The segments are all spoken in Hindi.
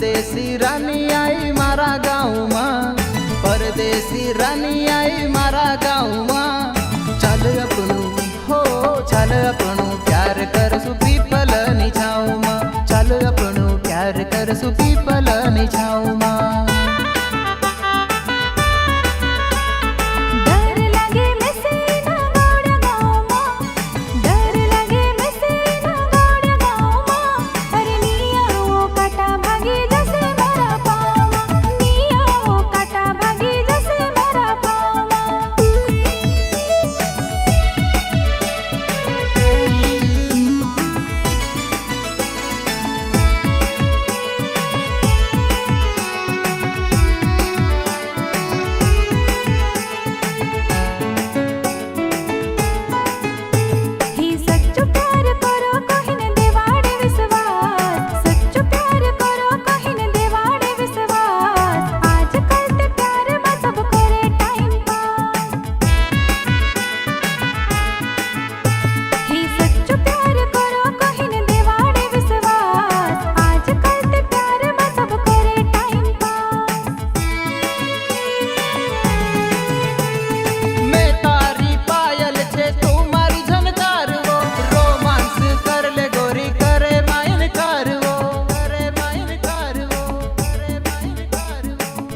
परदेसी रानी आई मारा गाँव में, परदेसी रानी आई मारा गाँव में। चल अपनू हो चल अपनू प्यार कर सु पीपल नी छाँव में, चल अपनू प्यार कर सु पीपल नी छाँव में।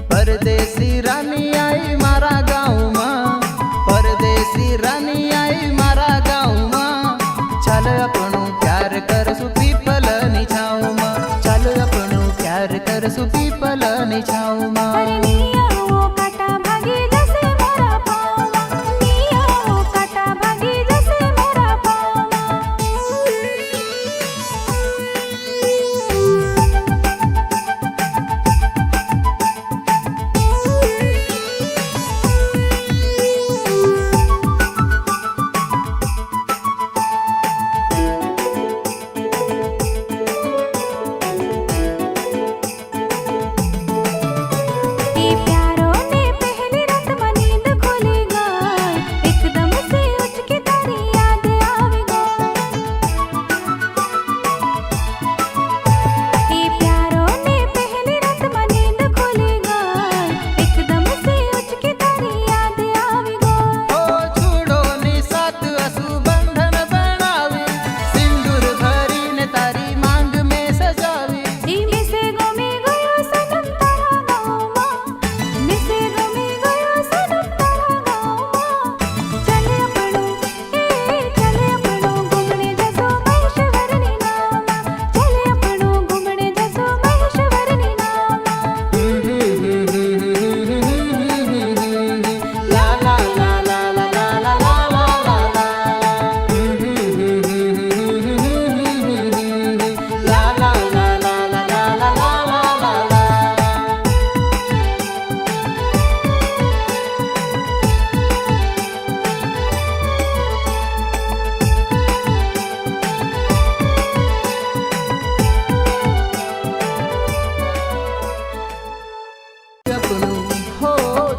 परदेसी रानी आई मारा गाँव में, परदेसी रानी आई मारा गाँव में। चल अपनू प्यार कर सु पीपल नी छाँव में, चल अपनू प्यार कर सु पीपल नी छाँव में।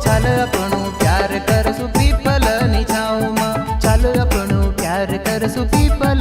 चल अपनू प्यार कर सु पीपल नी छाँव में, चल अपनू प्यार कर सु पीपल